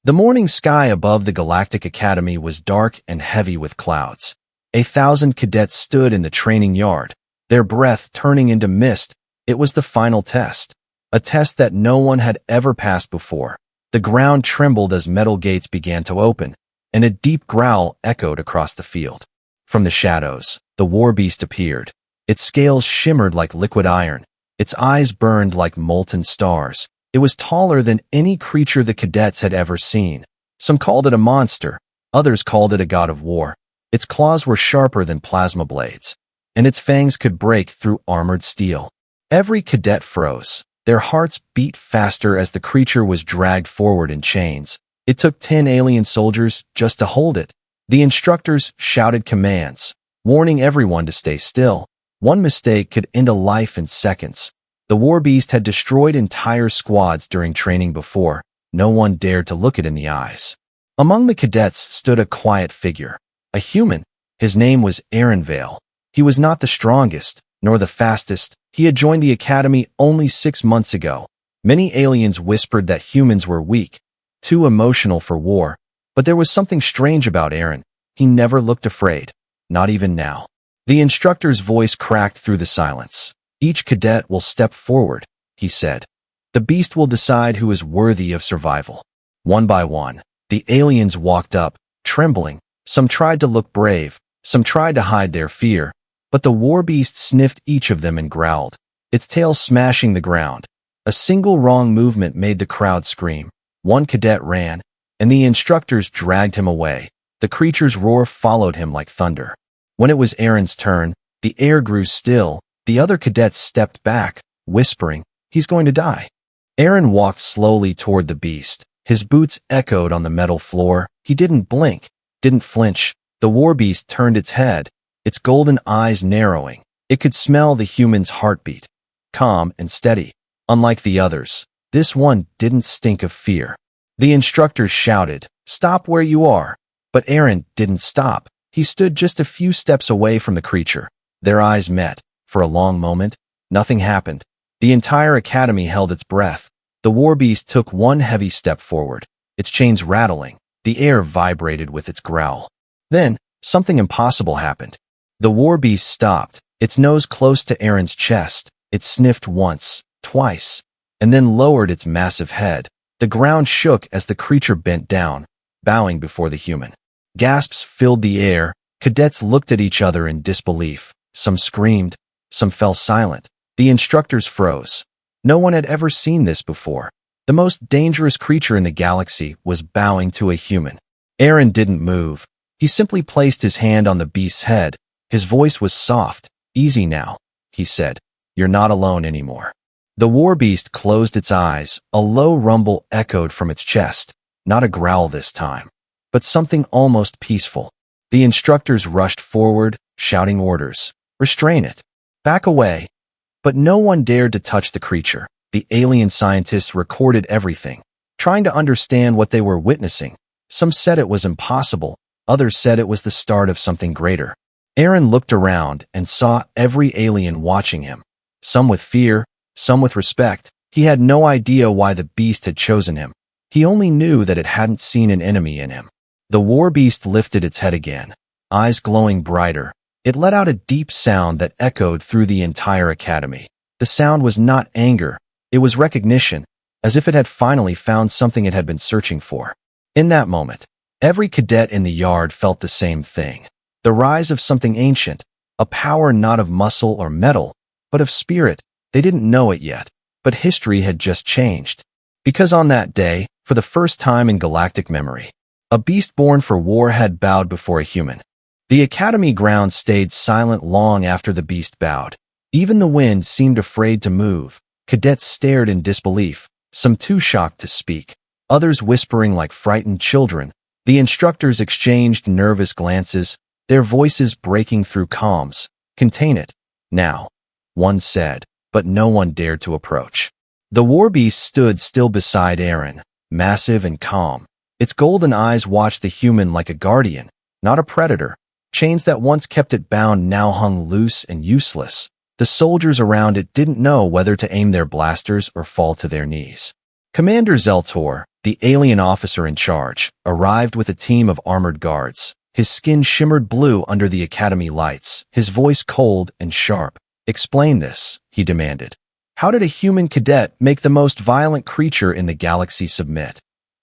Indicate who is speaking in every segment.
Speaker 1: The morning sky above the Galactic Academy was dark and heavy with clouds. 1,000 cadets stood in the training yard, their breath turning into mist. It was the final test, a test that no one had ever passed before. The ground trembled as metal gates began to open, and a deep growl echoed across the field. From the shadows, the war beast appeared. Its scales shimmered like liquid iron. Its eyes burned like molten stars. It was taller than any creature the cadets had ever seen. Some called it a monster. Others called it a god of war. Its claws were sharper than plasma blades, and its fangs could break through armored steel. Every cadet froze. Their hearts beat faster as the creature was dragged forward in chains. It took 10 alien soldiers just to hold it. The instructors shouted commands, warning everyone to stay still. One mistake could end a life in seconds. The war beast had destroyed entire squads during training before. No one dared to look it in the eyes. Among the cadets stood a quiet figure, a human. His name was Aaron Vale. He was not the strongest, nor the fastest. He had joined the academy only 6 months ago. Many aliens whispered that humans were weak, too emotional for war. But there was something strange about Aaron. He never looked afraid, not even now. The instructor's voice cracked through the silence. Each cadet will step forward, he said. The beast will decide who is worthy of survival. One by one, the aliens walked up, trembling. Some tried to look brave, some tried to hide their fear, but the war beast sniffed each of them and growled, its tail smashing the ground. A single wrong movement made the crowd scream. One cadet ran, and the instructors dragged him away. The creature's roar followed him like thunder. When it was Aaron's turn, the air grew still. The other cadets stepped back, whispering, "He's going to die." Aaron walked slowly toward the beast. His boots echoed on the metal floor. He didn't blink, didn't flinch. The war beast turned its head, its golden eyes narrowing. It could smell the human's heartbeat, calm and steady. Unlike the others, this one didn't stink of fear. The instructors shouted, "Stop where you are." But Aaron didn't stop. He stood just a few steps away from the creature. Their eyes met. For a long moment, nothing happened. The entire academy held its breath. The war beast took one heavy step forward, its chains rattling. The air vibrated with its growl. Then, something impossible happened. The war beast stopped, its nose close to Aaron's chest. It sniffed once, twice, and then lowered its massive head. The ground shook as the creature bent down, bowing before the human. Gasps filled the air. Cadets looked at each other in disbelief. Some screamed. Some fell silent. The instructors froze. No one had ever seen this before. The most dangerous creature in the galaxy was bowing to a human. Aaron didn't move. He simply placed his hand on the beast's head. His voice was soft. "Easy now," he said. "You're not alone anymore." The war beast closed its eyes. A low rumble echoed from its chest. Not a growl this time, but something almost peaceful. The instructors rushed forward, shouting orders. "Restrain it. Back away." But no one dared to touch the creature. The alien scientists recorded everything, trying to understand what they were witnessing. Some said it was impossible. Others said it was the start of something greater. Aaron looked around and saw every alien watching him. Some with fear, some with respect. He had no idea why the beast had chosen him. He only knew that it hadn't seen an enemy in him. The war beast lifted its head again, eyes glowing brighter. It let out a deep sound that echoed through the entire academy. The sound was not anger. It was recognition, as if it had finally found something it had been searching for. In that moment, every cadet in the yard felt the same thing. The rise of something ancient, a power not of muscle or metal, but of spirit. They didn't know it yet, but history had just changed. Because on that day, for the first time in galactic memory, a beast born for war had bowed before a human. The academy grounds stayed silent long after the beast bowed. Even the wind seemed afraid to move. Cadets stared in disbelief, some too shocked to speak, others whispering like frightened children. The instructors exchanged nervous glances, their voices breaking through calms. "Contain it, now," one said, but no one dared to approach. The war beast stood still beside Aaron, massive and calm. Its golden eyes watched the human like a guardian, not a predator. Chains that once kept it bound now hung loose and useless. The soldiers around it didn't know whether to aim their blasters or fall to their knees. Commander Zeltor, the alien officer in charge, arrived with a team of armored guards. His skin shimmered blue under the academy lights, his voice cold and sharp. "Explain this," he demanded. "How did a human cadet make the most violent creature in the galaxy submit?"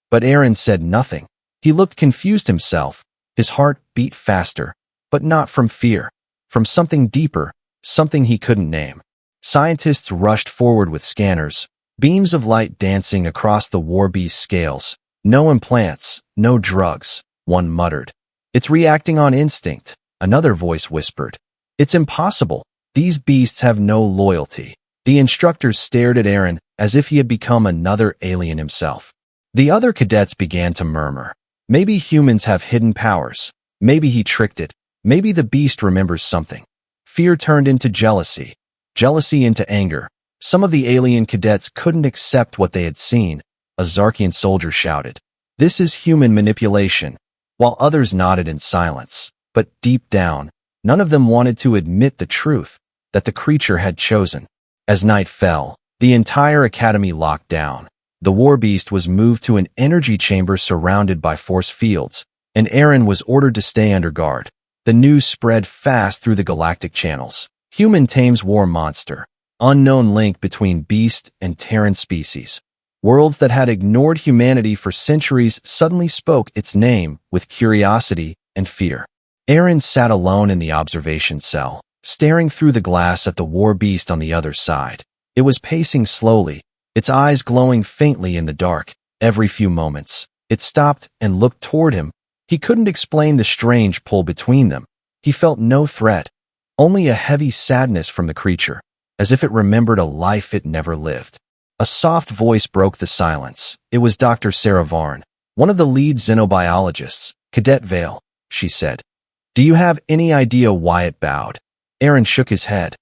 Speaker 1: But Aaron said nothing. He looked confused himself. His heart beat faster, but not from fear. From something deeper, something he couldn't name. Scientists rushed forward with scanners, beams of light dancing across the war beast's scales. "No implants, no drugs," one muttered. "It's reacting on instinct," another voice whispered. "It's impossible. These beasts have no loyalty." The instructors stared at Aaron as if he had become another alien himself. The other cadets began to murmur. Maybe humans have hidden powers. Maybe he tricked it. Maybe the beast remembers something. Fear turned into jealousy. Jealousy into anger. Some of the alien cadets couldn't accept what they had seen. A Zarkian soldier shouted, "This is human manipulation," while others nodded in silence. But deep down, none of them wanted to admit the truth, that the creature had chosen. As night fell, the entire academy locked down. The war beast was moved to an energy chamber surrounded by force fields, and Aaron was ordered to stay under guard. The news spread fast through the galactic channels. Human tames war monster. Unknown link between beast and Terran species. Worlds that had ignored humanity for centuries suddenly spoke its name with curiosity and fear. Aaron sat alone in the observation cell, staring through the glass at the war beast on the other side. It was pacing slowly, its eyes glowing faintly in the dark. Every few moments, it stopped and looked toward him. He couldn't explain the strange pull between them. He felt no threat, only a heavy sadness from the creature, as if it remembered a life it never lived. A soft voice broke the silence. It was Dr. Sarah Varn, one of the lead xenobiologists. "Cadet Vale," she said. "Do you have any idea why it bowed?" Aaron shook his head.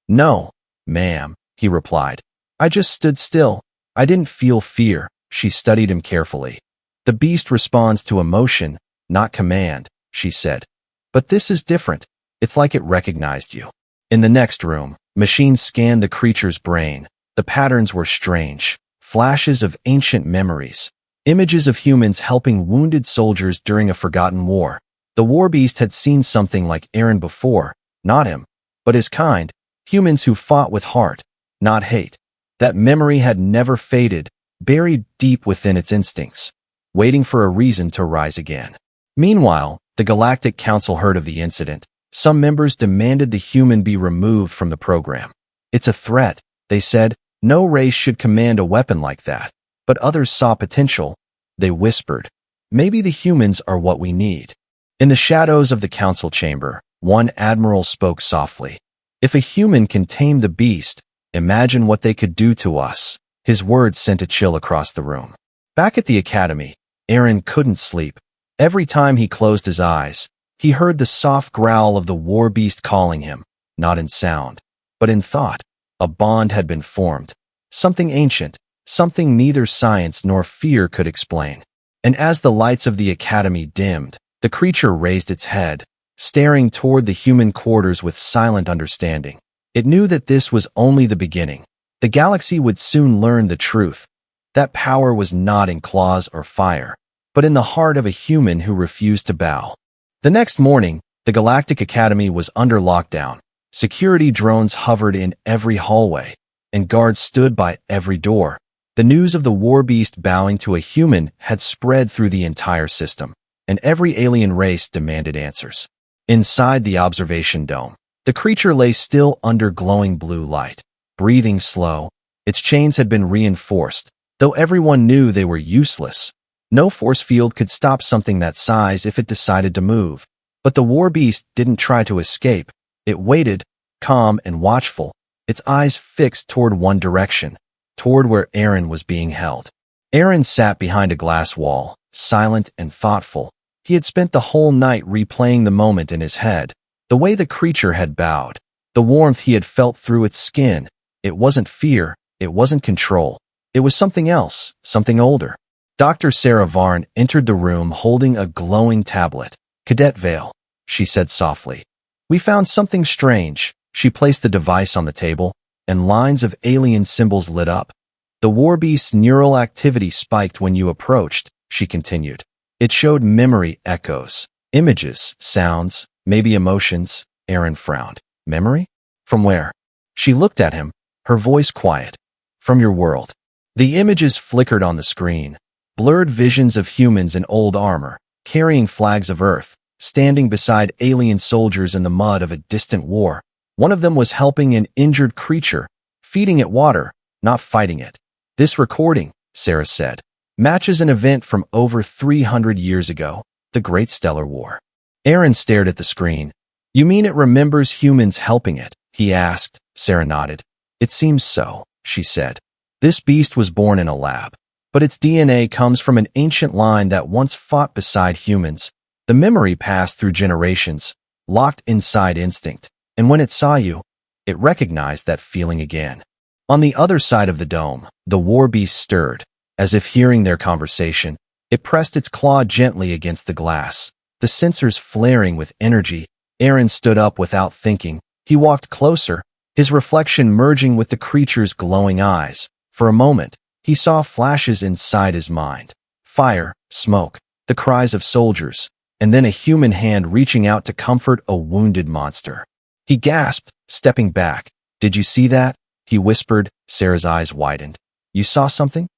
Speaker 1: "No, ma'am," he replied. "I just stood still. I didn't feel fear." She studied him carefully. "The beast responds to emotion, not command," she said. "But this is different. It's like it recognized you." In the next room, machines scanned the creature's brain. The patterns were strange. Flashes of ancient memories. Images of humans helping wounded soldiers during a forgotten war. The war beast had seen something like Aaron before, not him, but his kind, humans who fought with heart, not hate. That memory had never faded, buried deep within its instincts, waiting for a reason to rise again. Meanwhile, the Galactic Council heard of the incident. Some members demanded the human be removed from the program. "It's a threat," they said. "No race should command a weapon like that." But others saw potential. They whispered, "Maybe the humans are what we need." In the shadows of the council chamber, one admiral spoke softly. "If a human can tame the beast, imagine what they could do to us." His words sent a chill across the room. Back at the academy, Aaron couldn't sleep. Every time he closed his eyes, he heard the soft growl of the war beast calling him, not in sound, but in thought. A bond had been formed. Something ancient, something neither science nor fear could explain. And as the lights of the academy dimmed, the creature raised its head, staring toward the human quarters with silent understanding. It knew that this was only the beginning. The galaxy would soon learn the truth. That power was not in claws or fire, but in the heart of a human who refused to bow. The next morning, the Galactic Academy was under lockdown. Security drones hovered in every hallway, and guards stood by every door. The news of the war beast bowing to a human had spread through the entire system, and every alien race demanded answers. Inside the observation dome, the creature lay still under glowing blue light, breathing slow. Its chains had been reinforced, though everyone knew they were useless. No force field could stop something that size if it decided to move. But the war beast didn't try to escape. It waited, calm and watchful, its eyes fixed toward one direction, toward where Aaron was being held. Aaron sat behind a glass wall, silent and thoughtful. He had spent the whole night replaying the moment in his head, the way the creature had bowed, the warmth he had felt through its skin. It wasn't fear, it wasn't control. It was something else, something older. Dr. Sarah Varn entered the room holding a glowing tablet. "Cadet Vale," she said softly. "We found something strange." She placed the device on the table, and lines of alien symbols lit up. The war beast's neural activity spiked when you approached, she continued. It showed memory echoes, images, sounds, maybe emotions. Aaron frowned. Memory? From where? She looked at him, her voice quiet. From your world. The images flickered on the screen. Blurred visions of humans in old armor, carrying flags of Earth, standing beside alien soldiers in the mud of a distant war. One of them was helping an injured creature, feeding it water, not fighting it. This recording, Sarah said, matches an event from over 300 years ago, the Great Stellar War. Aaron stared at the screen. You mean it remembers humans helping it? He asked. Sarah nodded. It seems so, she said. This beast was born in a lab, but its DNA comes from an ancient line that once fought beside humans. The memory passed through generations, locked inside instinct, and when it saw you, it recognized that feeling again. On the other side of the dome, the war beast stirred. As if hearing their conversation, it pressed its claw gently against the glass, the sensors flaring with energy. Aaron stood up without thinking. He walked closer, his reflection merging with the creature's glowing eyes. For a moment, he saw flashes inside his mind. Fire, smoke, the cries of soldiers, and then a human hand reaching out to comfort a wounded monster. He gasped, stepping back. Did you see that? He whispered. Sarah's eyes widened. You saw something?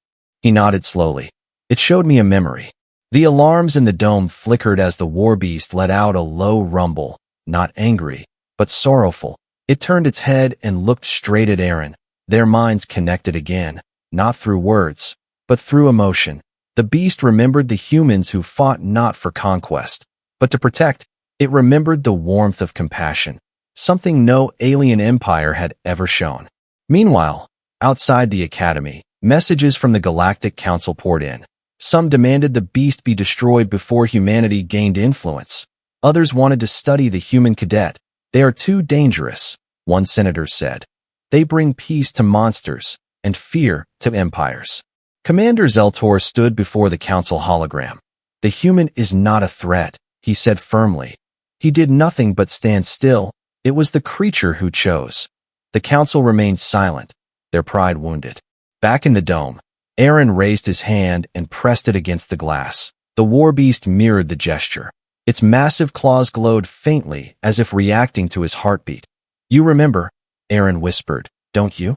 Speaker 1: He nodded slowly. It showed me a memory. The alarms in the dome flickered as the war beast let out a low rumble, not angry, but sorrowful. It turned its head and looked straight at Aaron. Their minds connected again, not through words, but through emotion. The beast remembered the humans who fought not for conquest, but to protect. It remembered the warmth of compassion, something no alien empire had ever shown. Meanwhile, outside the academy, messages from the Galactic Council poured in. Some demanded the beast be destroyed before humanity gained influence. Others wanted to study the human cadet. They are too dangerous, one senator said. They bring peace to monsters and fear to empires. Commander Zeltor stood before the council hologram. The human is not a threat, he said firmly. He did nothing but stand still. It was the creature who chose. The council remained silent, their pride wounded. Back in the dome, Aaron raised his hand and pressed it against the glass. The war beast mirrored the gesture. Its massive claws glowed faintly as if reacting to his heartbeat. You remember, Aaron whispered, don't you?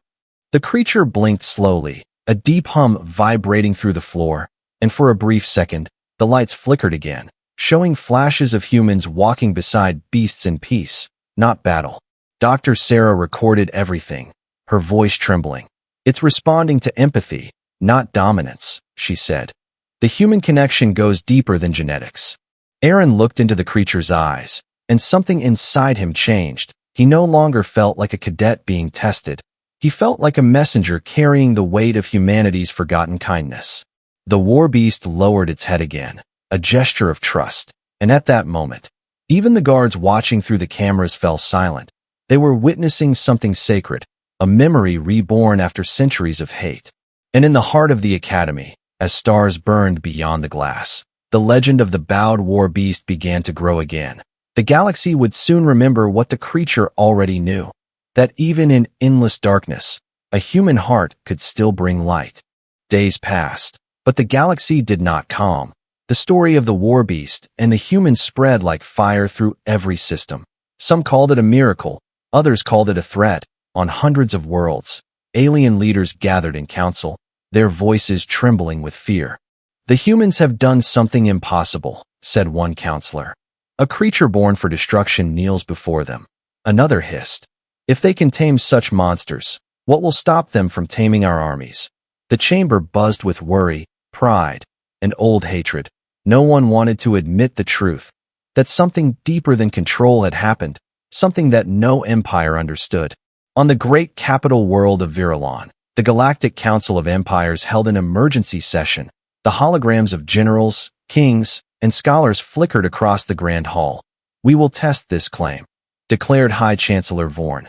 Speaker 1: The creature blinked slowly, a deep hum vibrating through the floor, and for a brief second, the lights flickered again, showing flashes of humans walking beside beasts in peace, not battle. Dr. Sarah recorded everything, her voice trembling. It's responding to empathy, not dominance, she said. The human connection goes deeper than genetics. Aaron looked into the creature's eyes, and something inside him changed. He no longer felt like a cadet being tested. He felt like a messenger carrying the weight of humanity's forgotten kindness. The war beast lowered its head again, a gesture of trust. And at that moment, even the guards watching through the cameras fell silent. They were witnessing something sacred, a memory reborn after centuries of hate. And in the heart of the academy, as stars burned beyond the glass, the legend of the bowed war beast began to grow again. The galaxy would soon remember what the creature already knew, that even in endless darkness, a human heart could still bring light. Days passed, but the galaxy did not calm. The story of the war beast and the humans spread like fire through every system. Some called it a miracle, others called it a threat. On hundreds of worlds, alien leaders gathered in council, their voices trembling with fear. The humans have done something impossible, said one counselor. A creature born for destruction kneels before them. Another hissed. If they can tame such monsters, what will stop them from taming our armies? The chamber buzzed with worry, pride, and old hatred. No one wanted to admit the truth, that something deeper than control had happened, something that no empire understood. On the great capital world of Virulon, the Galactic Council of Empires held an emergency session. The holograms of generals, kings, and scholars flickered across the Grand Hall. We will test this claim, declared High Chancellor Vorn.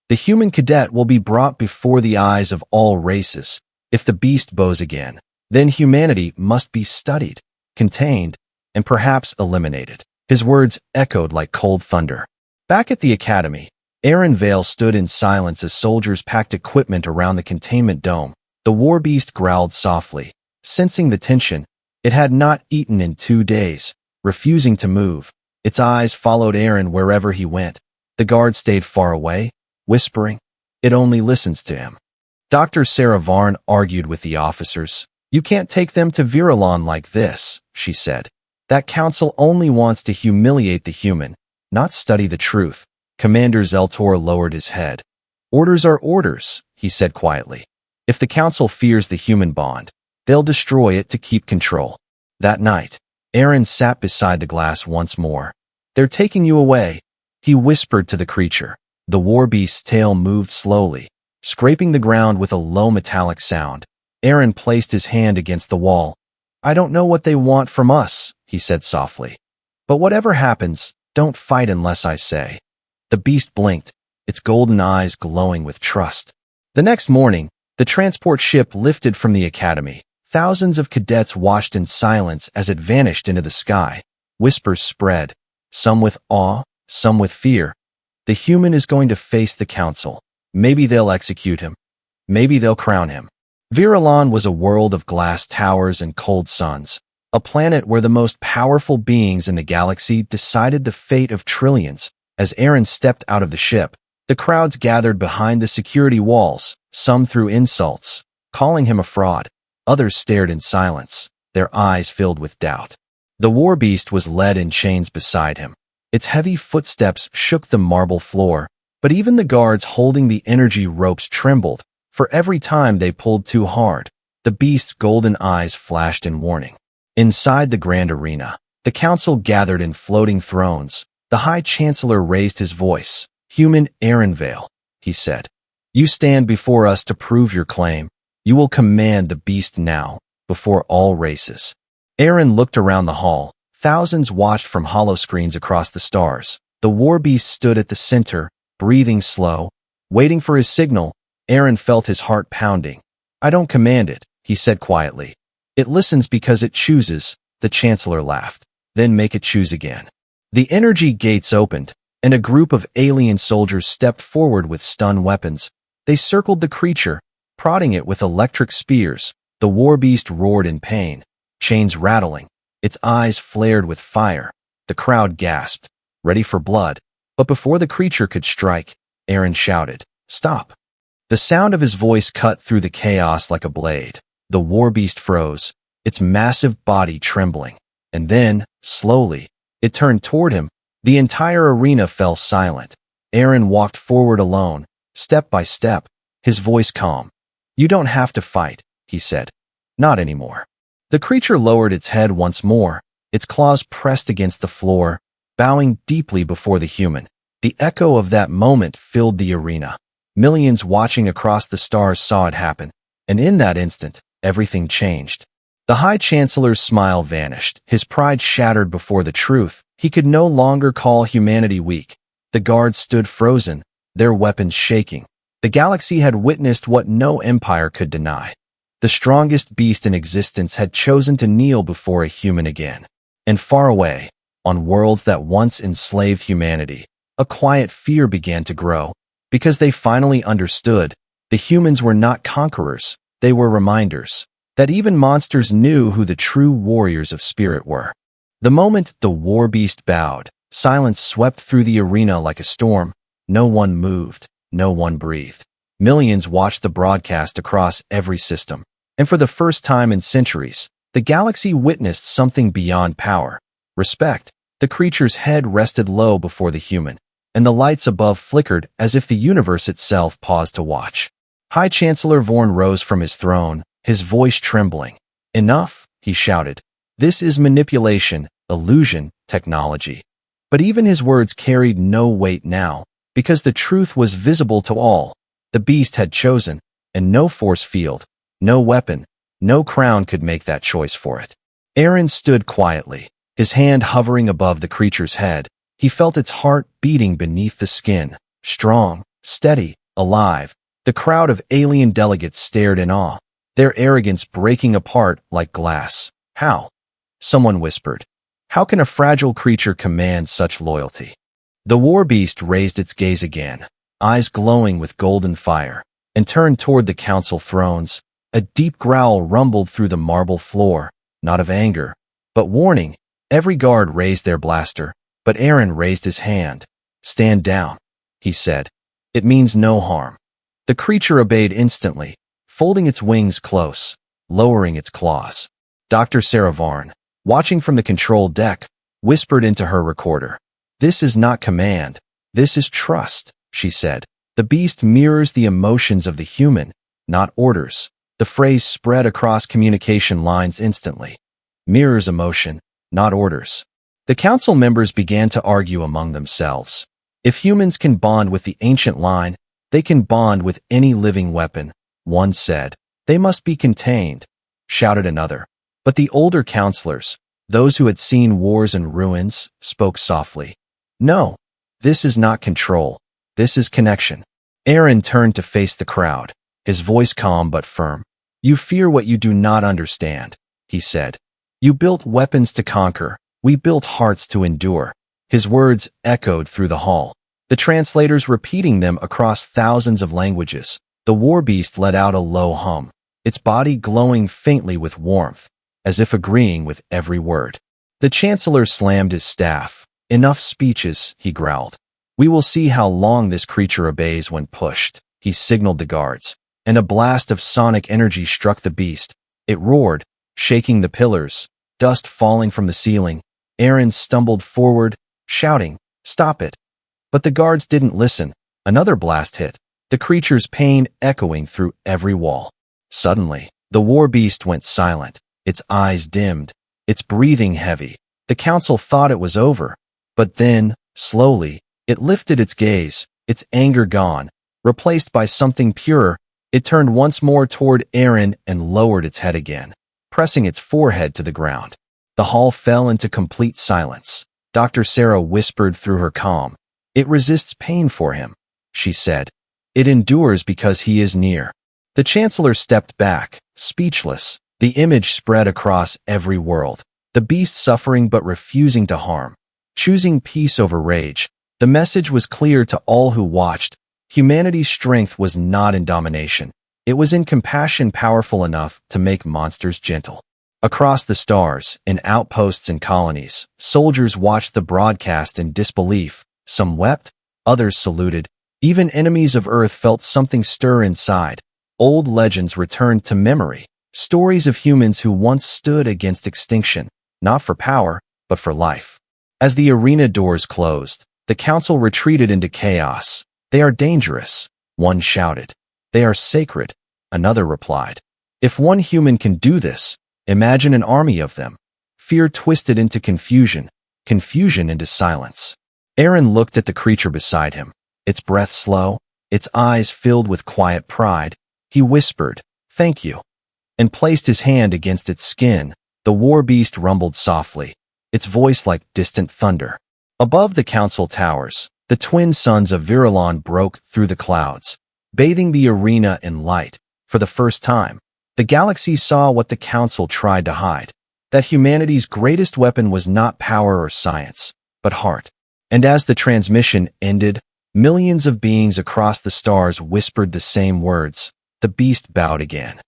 Speaker 1: The human cadet will be brought before the eyes of all races. If the beast bows again, then humanity must be studied, contained, and perhaps eliminated. His words echoed like cold thunder. Back at the academy, Aaron Vale stood in silence as soldiers packed equipment around the containment dome. The war beast growled softly. Sensing the tension, it had not eaten in 2 days, refusing to move. Its eyes followed Aaron wherever he went. The guard stayed far away, whispering, "It only listens to him." Dr. Sarah Varn argued with the officers. "You can't take them to Virulon like this," she said. "That council only wants to humiliate the human, not study the truth." Commander Zeltor lowered his head. "Orders are orders," he said quietly. "If the council fears the human bond, they'll destroy it to keep control." That night, Aaron sat beside the glass once more. "They're taking you away," he whispered to the creature. The war beast's tail moved slowly, scraping the ground with a low metallic sound. Aaron placed his hand against the wall. "I don't know what they want from us," he said softly. "But whatever happens, don't fight unless I say." The beast blinked, its golden eyes glowing with trust. The next morning, the transport ship lifted from the academy. Thousands of cadets watched in silence as it vanished into the sky. Whispers spread, some with awe, some with fear. The human is going to face the council. Maybe they'll execute him. Maybe they'll crown him. Virulon was a world of glass towers and cold suns, a planet where the most powerful beings in the galaxy decided the fate of trillions. As Aaron stepped out of the ship, the crowds gathered behind the security walls. Some threw insults, calling him a fraud. Others stared in silence, their eyes filled with doubt. The war beast was led in chains beside him. Its heavy footsteps shook the marble floor, but even the guards holding the energy ropes trembled, for every time they pulled too hard, the beast's golden eyes flashed in warning. Inside the grand arena, the council gathered in floating thrones. The High Chancellor raised his voice. "Human Aaron Vale," he said, "you stand before us to prove your claim. You will command the beast now, before all races." Aaron looked around the hall. Thousands watched from holoscreens across the stars. The war beast stood at the center, breathing slow, waiting for his signal. Aaron felt his heart pounding. "I don't command it," he said quietly. "It listens because it chooses," the Chancellor laughed. "Then make it choose again." The energy gates opened, and a group of alien soldiers stepped forward with stun weapons. They circled the creature, prodding it with electric spears. The war beast roared in pain, chains rattling. Its eyes flared with fire. The crowd gasped, ready for blood. But before the creature could strike, Aaron shouted, "Stop!" The sound of his voice cut through the chaos like a blade. The war beast froze, its massive body trembling. And then, slowly, it turned toward him. The entire arena fell silent. Aaron walked forward alone, step by step, his voice calm. "You don't have to fight," he said. "Not anymore." The creature lowered its head once more, its claws pressed against the floor, bowing deeply before the human. The echo of that moment filled the arena. Millions watching across the stars saw it happen, and in that instant, everything changed. The High Chancellor's smile vanished, his pride shattered before the truth. He could no longer call humanity weak. The guards stood frozen, their weapons shaking. The galaxy had witnessed what no empire could deny. The strongest beast in existence had chosen to kneel before a human again. And far away, on worlds that once enslaved humanity, a quiet fear began to grow, because they finally understood the humans were not conquerors, they were reminders, that even monsters knew who the true warriors of spirit were. The moment the war beast bowed, silence swept through the arena like a storm. No one moved, no one breathed. Millions watched the broadcast across every system. And for the first time in centuries, the galaxy witnessed something beyond power. Respect. The creature's head rested low before the human, and the lights above flickered as if the universe itself paused to watch. High Chancellor Vorn rose from his throne, his voice trembling. "Enough," he shouted. "This is manipulation, illusion, technology." But even his words carried no weight now, because the truth was visible to all. The beast had chosen, and no force field, no weapon, no crown could make that choice for it. Aaron stood quietly, his hand hovering above the creature's head. He felt its heart beating beneath the skin, strong, steady, alive. The crowd of alien delegates stared in awe, their arrogance breaking apart like glass. "How?" someone whispered. "How can a fragile creature command such loyalty?" The war beast raised its gaze again, eyes glowing with golden fire, and turned toward the council thrones. A deep growl rumbled through the marble floor, not of anger, but warning. Every guard raised their blaster, but Aaron raised his hand. "Stand down," he said. "It means no harm." The creature obeyed instantly, folding its wings close, lowering its claws. Dr. Sarah Varn, watching from the control deck, whispered into her recorder. "This is not command. This is trust," she said. "The beast mirrors the emotions of the human, not orders." The phrase spread across communication lines instantly. Mirrors emotion, not orders. The council members began to argue among themselves. If humans can bond with the ancient line, they can bond with any living weapon, one said. "They must be contained," shouted another. But the older counselors, those who had seen wars and ruins, spoke softly. "No, this is not control. This is connection." Aaron turned to face the crowd, his voice calm but firm. "You fear what you do not understand," he said. "You built weapons to conquer. We built hearts to endure." His words echoed through the hall, the translators repeating them across thousands of languages. The war beast let out a low hum, its body glowing faintly with warmth, as if agreeing with every word. The chancellor slammed his staff. "Enough speeches," he growled. "We will see how long this creature obeys when pushed." He signaled the guards, and a blast of sonic energy struck the beast. It roared, shaking the pillars, dust falling from the ceiling. Aaron stumbled forward, shouting, "Stop it!" But the guards didn't listen. Another blast hit, the creature's pain echoing through every wall. Suddenly, the war beast went silent, its eyes dimmed, its breathing heavy. The council thought it was over. But then, slowly, it lifted its gaze, its anger gone, replaced by something purer. It turned once more toward Aaron and lowered its head again, pressing its forehead to the ground. The hall fell into complete silence. Dr. Sarah whispered through her calm. "It resists pain for him," she said. "It endures because he is near." The chancellor stepped back, speechless. The image spread across every world. The beast suffering but refusing to harm, choosing peace over rage. The message was clear to all who watched. Humanity's strength was not in domination. It was in compassion powerful enough to make monsters gentle. Across the stars, in outposts and colonies, soldiers watched the broadcast in disbelief. Some wept, others saluted. Even enemies of Earth felt something stir inside. Old legends returned to memory. Stories of humans who once stood against extinction, not for power, but for life. As the arena doors closed, the council retreated into chaos. "They are dangerous," one shouted. "They are sacred," another replied. "If one human can do this, imagine an army of them." Fear twisted into confusion, confusion into silence. Aaron looked at the creature beside him, its breath slow, its eyes filled with quiet pride. He whispered, "Thank you," and placed his hand against its skin. The war beast rumbled softly, its voice like distant thunder. Above the council towers, the twin suns of Virilon broke through the clouds, bathing the arena in light. For the first time, the galaxy saw what the council tried to hide, that humanity's greatest weapon was not power or science, but heart. And as the transmission ended, millions of beings across the stars whispered the same words. The beast bowed again.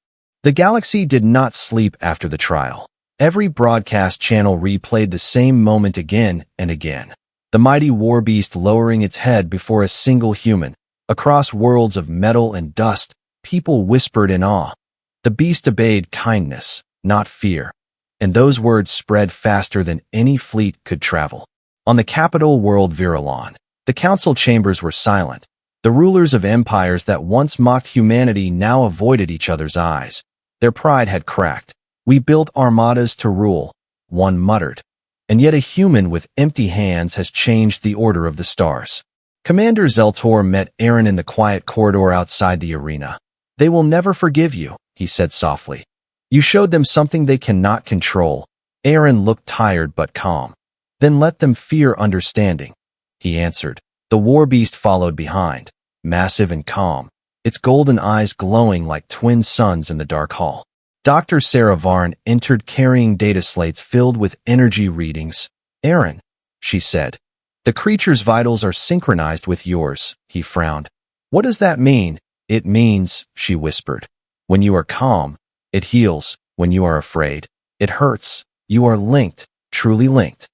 Speaker 1: The galaxy did not sleep after the trial. Every broadcast channel replayed the same moment again and again. The mighty war beast lowering its head before a single human. Across worlds of metal and dust, people whispered in awe. The beast obeyed kindness, not fear. And those words spread faster than any fleet could travel. On the capital world Virilon, the council chambers were silent. The rulers of empires that once mocked humanity now avoided each other's eyes. Their pride had cracked. "We built armadas to rule," one muttered. "And yet a human with empty hands has changed the order of the stars." Commander Zeltor met Aaron in the quiet corridor outside the arena. "They will never forgive you," he said softly. "You showed them something they cannot control." Aaron looked tired but calm. "Then let them fear understanding," he answered. The war beast followed behind, massive and calm, its golden eyes glowing like twin suns in the dark hall. Dr. Sarah Varn entered carrying data slates filled with energy readings. "Aaron," she said, "the creature's vitals are synchronized with yours." He frowned. "What does that mean?" "It means," she whispered, When you are calm, it heals. When you are afraid, it hurts. You are linked, truly linked.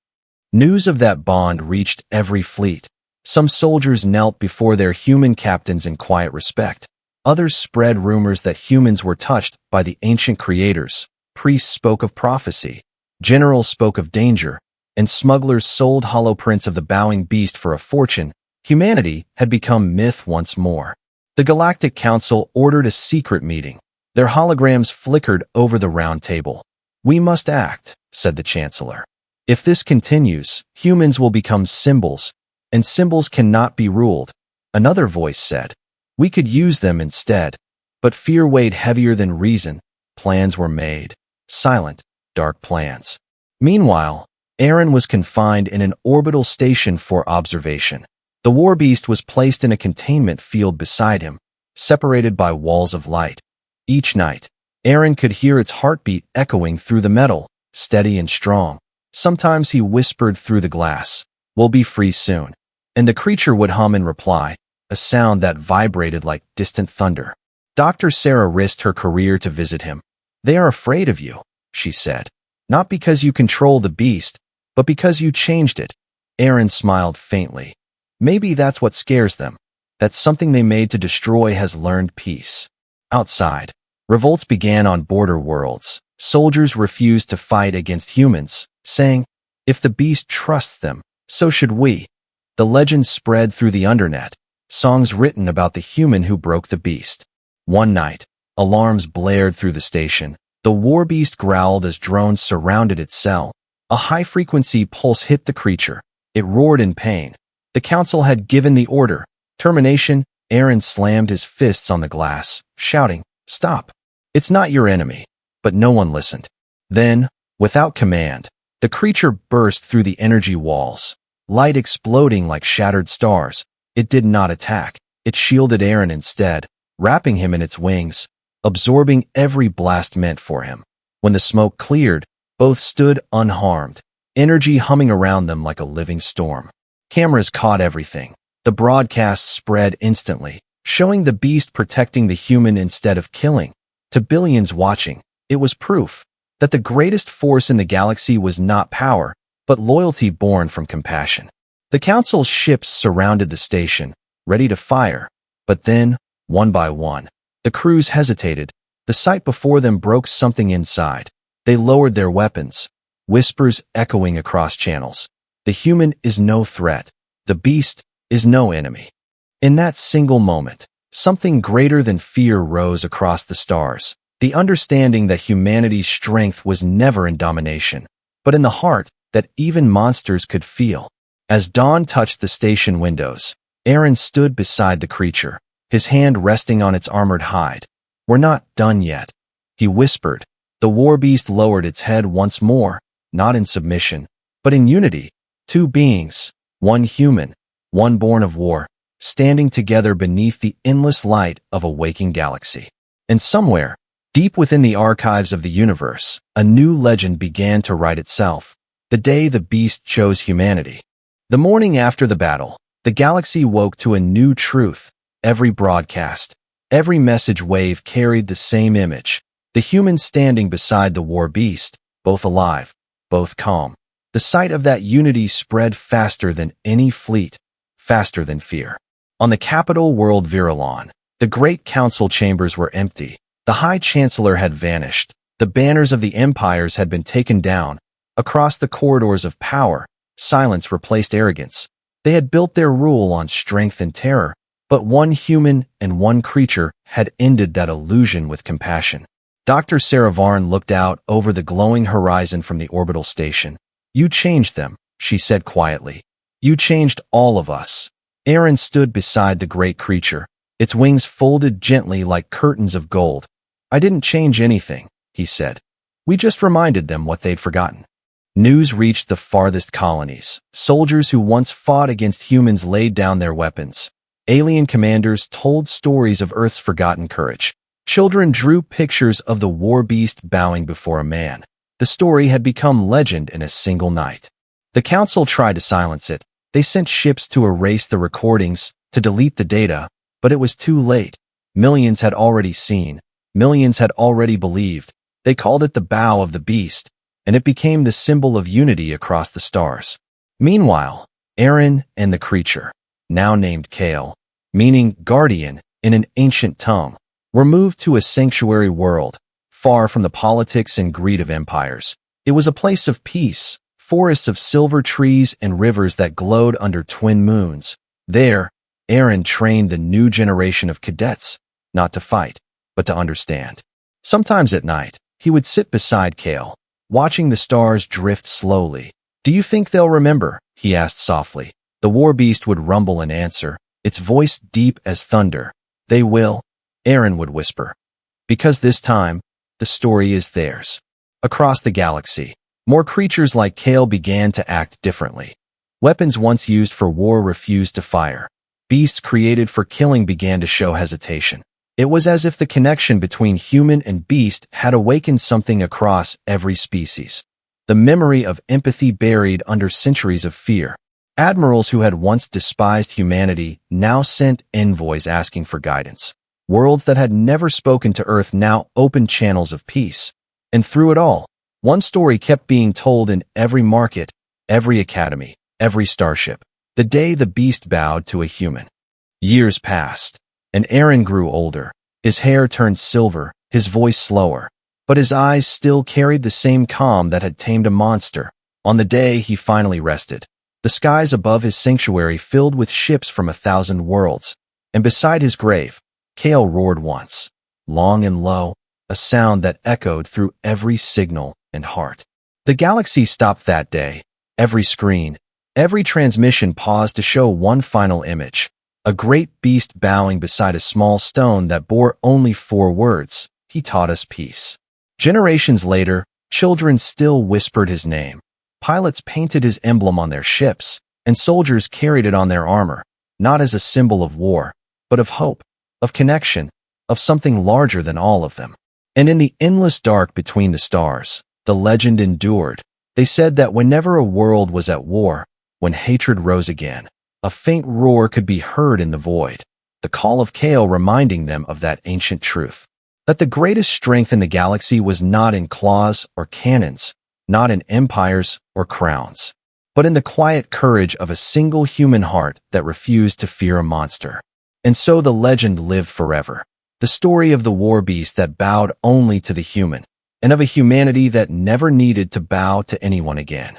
Speaker 1: News of that bond reached every fleet. Some soldiers knelt before their human captains in quiet respect. Others spread rumors that humans were touched by the ancient creators. Priests spoke of prophecy. Generals spoke of danger. And smugglers sold holoprints of the bowing beast for a fortune. Humanity had become myth once more. The Galactic Council ordered a secret meeting. Their holograms flickered over the round table. "We must act," said the Chancellor. "If this continues, humans will become symbols, and symbols cannot be ruled." Another voice said, "We could use them instead." But fear weighed heavier than reason. Plans were made. Silent, dark plans. Meanwhile, Aaron was confined in an orbital station for observation. The war beast was placed in a containment field beside him, separated by walls of light. Each night, Aaron could hear its heartbeat echoing through the metal, steady and strong. Sometimes he whispered through the glass, "We'll be free soon." And the creature would hum in reply, a sound that vibrated like distant thunder. Dr. Sarah risked her career to visit him. "They are afraid of you," she said. "Not because you control the beast, but because you changed it." Aaron smiled faintly. Maybe that's what scares them, that something they made to destroy has learned peace. Outside, revolts began on border worlds. Soldiers refused to fight against humans, saying, "If the beast trusts them, so should we." The legend spread through the undernet, songs written about the human who broke the beast. One night, alarms blared through the station. The war beast growled as drones surrounded its cell. A high-frequency pulse hit the creature. It roared in pain. The council had given the order. Termination. Aaron slammed his fists on the glass, shouting, "Stop! It's not your enemy." But no one listened. Then, without command, the creature burst through the energy walls, light exploding like shattered stars. It did not attack. It shielded Aaron instead, wrapping him in its wings, absorbing every blast meant for him. When the smoke cleared, both stood unharmed, energy humming around them like a living storm. Cameras caught everything. The broadcast spread instantly, showing the beast protecting the human instead of killing. To billions watching, it was proof that the greatest force in the galaxy was not power, but loyalty born from compassion. The council's ships surrounded the station, ready to fire. But then, one by one, the crews hesitated. The sight before them broke something inside. They lowered their weapons, whispers echoing across channels. The human is no threat. The beast is no enemy. In that single moment, something greater than fear rose across the stars. The understanding that humanity's strength was never in domination, but in the heart that even monsters could feel. As dawn touched the station windows, Aaron stood beside the creature, his hand resting on its armored hide. "We're not done yet," he whispered. The war beast lowered its head once more, not in submission, but in unity. Two beings, one human, one born of war, standing together beneath the endless light of a waking galaxy. And somewhere, deep within the archives of the universe, a new legend began to write itself. The day the beast chose humanity. The morning after the battle, the galaxy woke to a new truth. Every broadcast, every message wave carried the same image. The human standing beside the war beast, both alive, both calm. The sight of that unity spread faster than any fleet, faster than fear. On the capital world Virulon, the great council chambers were empty. The High Chancellor had vanished. The banners of the empires had been taken down. Across the corridors of power, silence replaced arrogance. They had built their rule on strength and terror, but one human and one creature had ended that illusion with compassion. Dr. Sarah Varn looked out over the glowing horizon from the orbital station. "You changed them," she said quietly. "You changed all of us." Aaron stood beside the great creature, its wings folded gently like curtains of gold. "I didn't change anything," he said. "We just reminded them what they'd forgotten." News reached the farthest colonies. Soldiers who once fought against humans laid down their weapons. Alien commanders told stories of Earth's forgotten courage. Children drew pictures of the war beast bowing before a man. The story had become legend in a single night. The council tried to silence it. They sent ships to erase the recordings, to delete the data, but it was too late. Millions had already seen. Millions had already believed. They called it the bow of the beast, and it became the symbol of unity across the stars. Meanwhile, Aaron and the creature, now named Kale, meaning guardian in an ancient tongue, were moved to a sanctuary world, far from the politics and greed of empires. It was a place of peace, forests of silver trees and rivers that glowed under twin moons. There, Aaron trained the new generation of cadets, not to fight, but to understand. Sometimes at night, he would sit beside Kale, watching the stars drift slowly. "Do you think they'll remember?" he asked softly. The war beast would rumble in answer, its voice deep as thunder. "They will," Aaron would whisper. "Because this time, the story is theirs." Across the galaxy, more creatures like Kale began to act differently. Weapons once used for war refused to fire. Beasts created for killing began to show hesitation. It was as if the connection between human and beast had awakened something across every species. The memory of empathy buried under centuries of fear. Admirals who had once despised humanity now sent envoys asking for guidance. Worlds that had never spoken to Earth now opened channels of peace. And through it all, one story kept being told in every market, every academy, every starship. The day the beast bowed to a human. Years passed, and Aaron grew older. His hair turned silver, his voice slower, but his eyes still carried the same calm that had tamed a monster. On the day he finally rested, the skies above his sanctuary filled with ships from 1,000 worlds, and beside his grave, Kale roared once, long and low, a sound that echoed through every signal and heart. The galaxy stopped that day. Every screen, every transmission paused to show one final image. A great beast bowing beside a small stone that bore only 4 words, "He taught us peace." Generations later, children still whispered his name. Pilots painted his emblem on their ships, and soldiers carried it on their armor, not as a symbol of war, but of hope, of connection, of something larger than all of them. And in the endless dark between the stars, the legend endured. They said that whenever a world was at war, when hatred rose again, a faint roar could be heard in the void, the call of Kale reminding them of that ancient truth. That the greatest strength in the galaxy was not in claws or cannons, not in empires or crowns, but in the quiet courage of a single human heart that refused to fear a monster. And so the legend lived forever. The story of the war beast that bowed only to the human, and of a humanity that never needed to bow to anyone again.